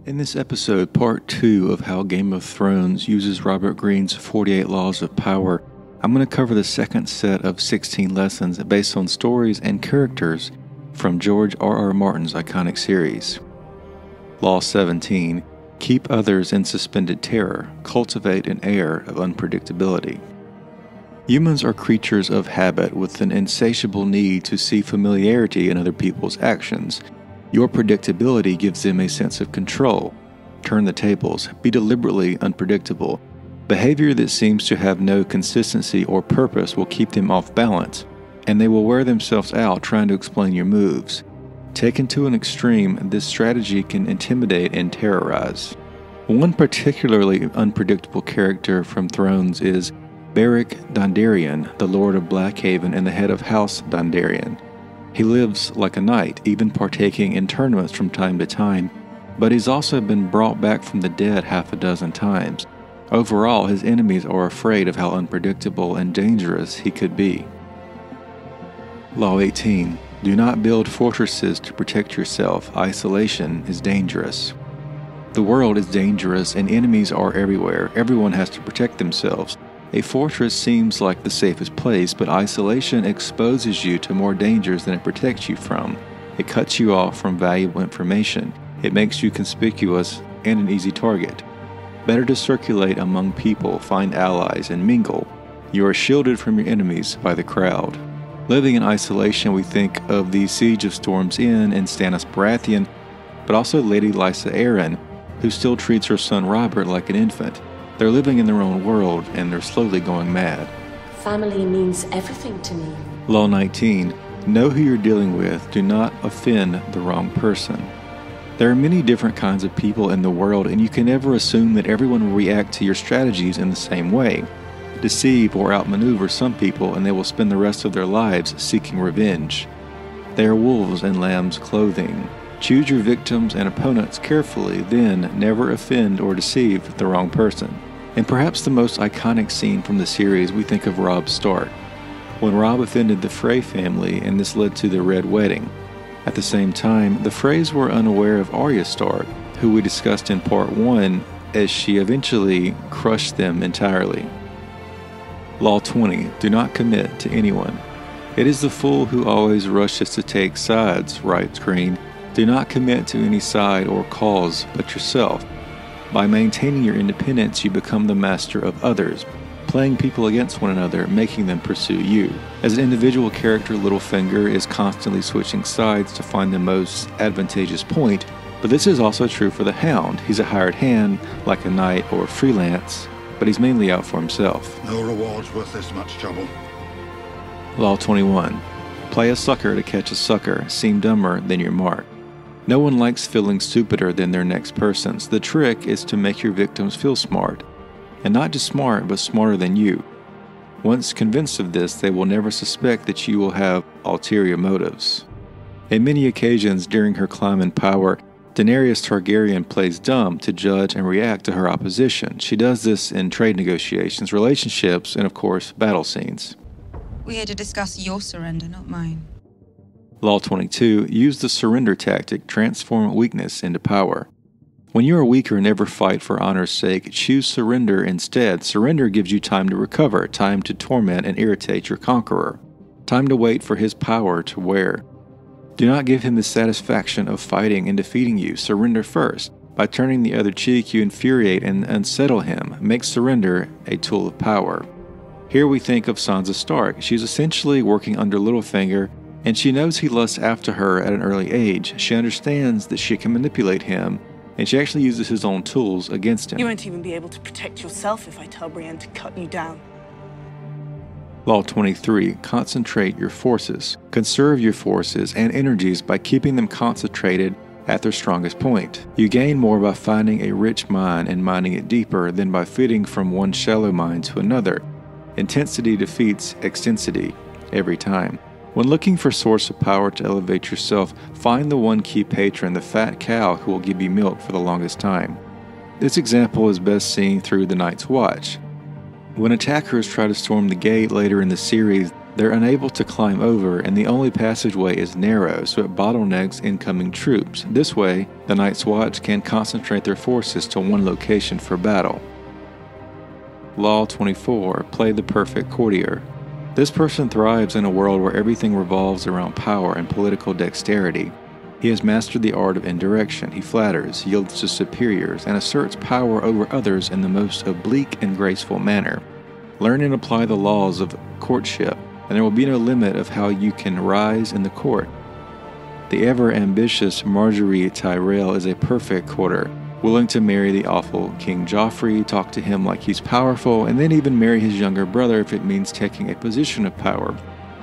In this episode, part 2 of how Game of Thrones uses Robert Greene's 48 Laws of Power, I'm going to cover the second set of 16 lessons based on stories and characters from George R.R. Martin's iconic series. Law 17. Keep others in suspended terror. Cultivate an air of unpredictability. Humans are creatures of habit with an insatiable need to see familiarity in other people's actions. Your predictability gives them a sense of control. Turn the tables. Be deliberately unpredictable. Behavior that seems to have no consistency or purpose will keep them off balance, and they will wear themselves out trying to explain your moves. Taken to an extreme, this strategy can intimidate and terrorize. One particularly unpredictable character from Thrones is Beric Dondarrion, the Lord of Blackhaven and the head of House Dondarrion. He lives like a knight, even partaking in tournaments from time to time, but he's also been brought back from the dead half a dozen times. Overall, his enemies are afraid of how unpredictable and dangerous he could be. Law 18. Do not build fortresses to protect yourself. Isolation is dangerous. The world is dangerous and enemies are everywhere. Everyone has to protect themselves. A fortress seems like the safest place, but isolation exposes you to more dangers than it protects you from. It cuts you off from valuable information. It makes you conspicuous and an easy target. Better to circulate among people, find allies, and mingle. You are shielded from your enemies by the crowd. Living in isolation, we think of the Siege of Storm's End and Stannis Baratheon, but also Lady Lysa Arryn, who still treats her son Robert like an infant. They're living in their own world, and they're slowly going mad. Family means everything to me. Law 19. Know who you're dealing with. Do not offend the wrong person. There are many different kinds of people in the world, and you can never assume that everyone will react to your strategies in the same way. Deceive or outmaneuver some people, and they will spend the rest of their lives seeking revenge. They are wolves in lamb's clothing. Choose your victims and opponents carefully, then never offend or deceive the wrong person. In perhaps the most iconic scene from the series, we think of Robb Stark, when Robb offended the Frey family and this led to the Red Wedding. At the same time, the Freys were unaware of Arya Stark, who we discussed in part 1, as she eventually crushed them entirely. Law 20. Do not commit to anyone. It is the fool who always rushes to take sides, writes Greene. Do not commit to any side or cause but yourself. By maintaining your independence, you become the master of others, playing people against one another, making them pursue you. As an individual character, Littlefinger is constantly switching sides to find the most advantageous point, but this is also true for the Hound. He's a hired hand, like a knight or freelance, but he's mainly out for himself. No reward's worth this much trouble. Law 21. Play a sucker to catch a sucker. Seem dumber than your mark. No one likes feeling stupider than their next persons. The trick is to make your victims feel smart. And not just smart, but smarter than you. Once convinced of this, they will never suspect that you will have ulterior motives. In many occasions during her climb in power, Daenerys Targaryen plays dumb to judge and react to her opposition. She does this in trade negotiations, relationships, and of course, battle scenes. We're here to discuss your surrender, not mine. Law 22. Use the surrender tactic. Transform weakness into power. When you are weaker, never fight for honor's sake. Choose surrender instead. Surrender gives you time to recover, time to torment and irritate your conqueror, time to wait for his power to wear. Do not give him the satisfaction of fighting and defeating you. Surrender first. By turning the other cheek, you infuriate and unsettle him. Make surrender a tool of power. Here we think of Sansa Stark. She's essentially working under Littlefinger, and she knows he lusts after her at an early age. She understands that she can manipulate him, and she actually uses his own tools against him. You won't even be able to protect yourself if I tell Brienne to cut you down. Law 23. Concentrate your forces. Conserve your forces and energies by keeping them concentrated at their strongest point. You gain more by finding a rich mine and mining it deeper than by feeding from one shallow mine to another. Intensity defeats extensity every time. When looking for a source of power to elevate yourself, find the one key patron, the fat cow who will give you milk for the longest time. This example is best seen through the Night's Watch. When attackers try to storm the gate later in the series, They're unable to climb over, and the only passageway is narrow, so it bottlenecks incoming troops. This way, the Night's Watch can concentrate their forces to one location for battle. Law 24. Play the perfect courtier. This person thrives in a world where everything revolves around power and political dexterity. He has mastered the art of indirection. He flatters, yields to superiors, and asserts power over others in the most oblique and graceful manner. Learn and apply the laws of courtship, and there will be no limit of how you can rise in the court. The ever-ambitious Marjorie Tyrell is a perfect courtier, willing to marry the awful King Joffrey, talk to him like he's powerful, and then even marry his younger brother if it means taking a position of power.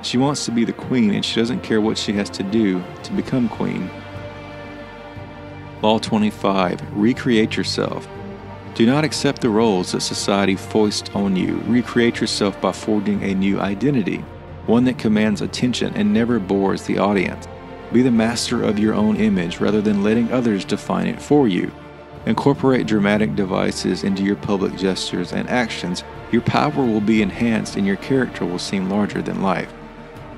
She wants to be the queen, and she doesn't care what she has to do to become queen. Law 25. Recreate yourself. Do not accept the roles that society foists on you. Recreate yourself by forging a new identity, one that commands attention and never bores the audience. Be the master of your own image rather than letting others define it for you. Incorporate dramatic devices into your public gestures and actions. Your power will be enhanced and your character will seem larger than life.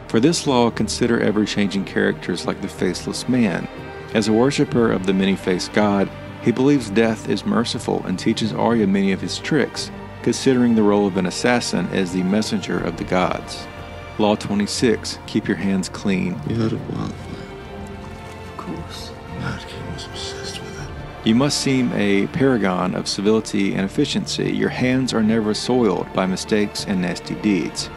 For this law, consider ever-changing characters like the Faceless Man. As a worshipper of the many-faced God, he believes death is merciful and teaches Arya many of his tricks, considering the role of an assassin as the messenger of the gods. Law 26. Keep your hands clean. You heard of wildfire? Of course. Mad King was obsessed with it. You must seem a paragon of civility and efficiency. Your hands are never soiled by mistakes and nasty deeds.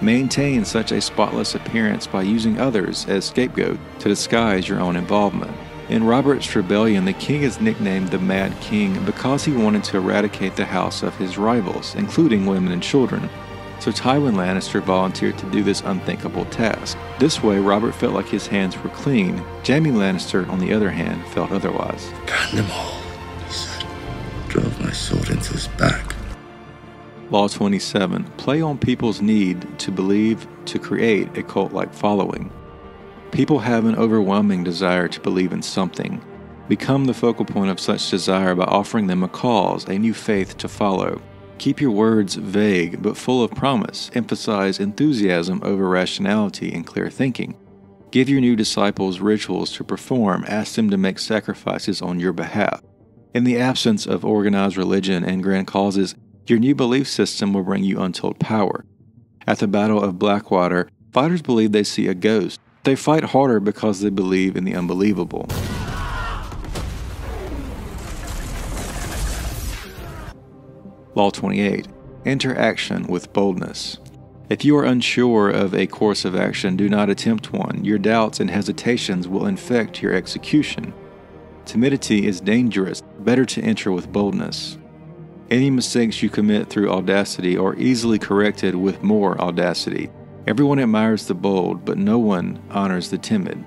Maintain such a spotless appearance by using others as scapegoat to disguise your own involvement. In Robert's rebellion, the king is nicknamed the Mad King because he wanted to eradicate the house of his rivals, including women and children. So Tywin Lannister volunteered to do this unthinkable task. This way, Robert felt like his hands were clean. Jaime Lannister, on the other hand, felt otherwise. Burn them all, he said. Drove my sword into his back. Law 27. Play on people's need to believe to create a cult-like following. People have an overwhelming desire to believe in something. Become the focal point of such desire by offering them a cause, a new faith to follow. Keep your words vague but full of promise. Emphasize enthusiasm over rationality and clear thinking. Give your new disciples rituals to perform. Ask them to make sacrifices on your behalf. In the absence of organized religion and grand causes, your new belief system will bring you untold power. At the Battle of Blackwater, fighters believe they see a ghost. They fight harder because they believe in the unbelievable. Law 28. Enter action with boldness. If you are unsure of a course of action, do not attempt one. Your doubts and hesitations will infect your execution. Timidity is dangerous. Better to enter with boldness. Any mistakes you commit through audacity are easily corrected with more audacity. Everyone admires the bold, but no one honors the timid.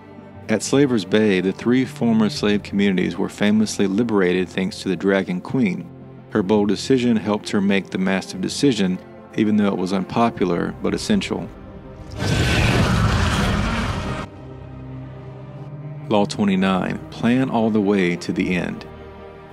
At Slaver's Bay, the 3 former slave communities were famously liberated thanks to the Dragon Queen. Her bold decision helped her make the massive decision, even though it was unpopular but essential. Law 29. Plan all the way to the end.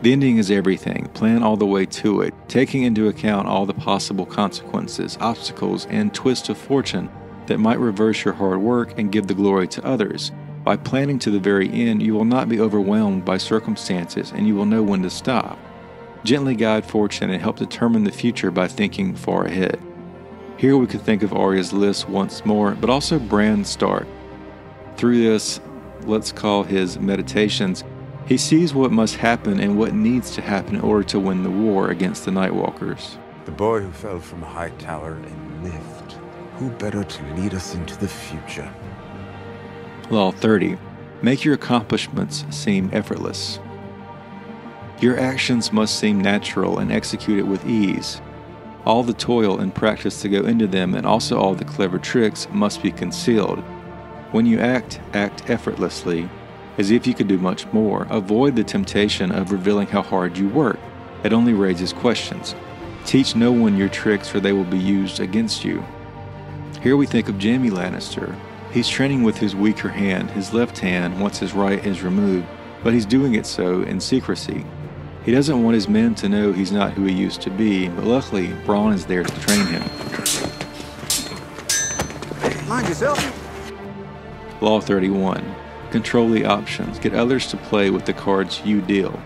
The ending is everything. Plan all the way to it, taking into account all the possible consequences, obstacles, and twists of fortune that might reverse your hard work and give the glory to others. By planning to the very end, you will not be overwhelmed by circumstances and you will know when to stop. Gently guide fortune and help determine the future by thinking far ahead. Here we could think of Arya's list once more, but also Bran Stark. Through this, let's call his meditations, he sees what must happen and what needs to happen in order to win the war against the Nightwalkers. The boy who fell from a high tower and lived. Who better to lead us into the future? Law 30. Make your accomplishments seem effortless. Your actions must seem natural and executed with ease. All the toil and practice to go into them and also all the clever tricks must be concealed. When you act effortlessly, as if you could do much more. Avoid the temptation of revealing how hard you work. It only raises questions. Teach no one your tricks or they will be used against you. Here we think of Jaime Lannister. He's training with his weaker hand, his left hand, once his right is removed, but he's doing it so in secrecy. He doesn't want his men to know he's not who he used to be, but luckily, Bronn is there to train him. Mind yourself. Law 31. Control the options. Get others to play with the cards you deal.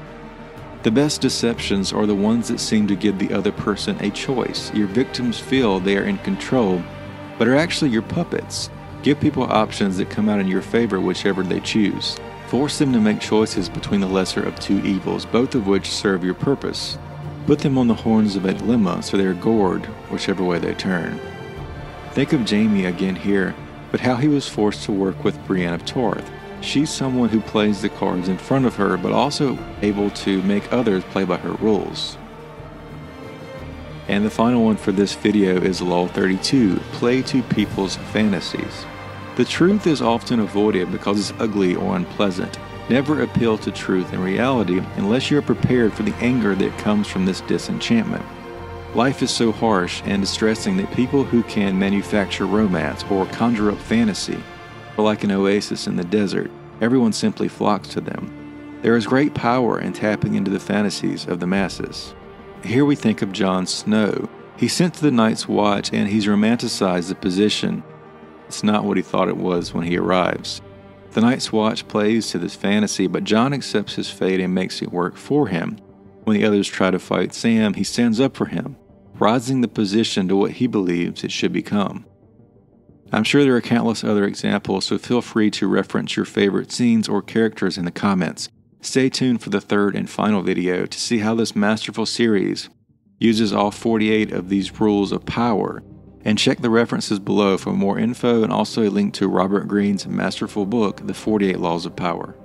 The best deceptions are the ones that seem to give the other person a choice. Your victims feel they are in control, but are actually your puppets. Give people options that come out in your favor whichever they choose. Force them to make choices between the lesser of two evils, both of which serve your purpose. Put them on the horns of a dilemma so they are gored whichever way they turn. Think of Jaime again here, but how he was forced to work with Brienne of Tarth. She's someone who plays the cards in front of her, but also able to make others play by her rules. And the final one for this video is Law 32, play to people's fantasies. The truth is often avoided because it's ugly or unpleasant. Never appeal to truth in reality unless you're prepared for the anger that comes from this disenchantment. Life is so harsh and distressing that people who can manufacture romance or conjure up fantasy are like an oasis in the desert. Everyone simply flocks to them. There is great power in tapping into the fantasies of the masses. Here we think of Jon Snow. He's sent to the Night's Watch and he's romanticized the position. It's not what he thought it was when he arrives. The Night's Watch plays to this fantasy, but Jon accepts his fate and makes it work for him. When the others try to fight Sam, he stands up for him, rising the position to what he believes it should become. I'm sure there are countless other examples, so feel free to reference your favorite scenes or characters in the comments. Stay tuned for the third and final video to see how this masterful series uses all 48 of these rules of power, and check the references below for more info and also a link to Robert Greene's masterful book, The 48 Laws of Power.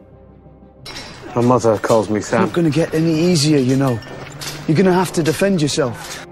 My mother calls me Sam. It's not gonna get any easier, you know. You're gonna have to defend yourself.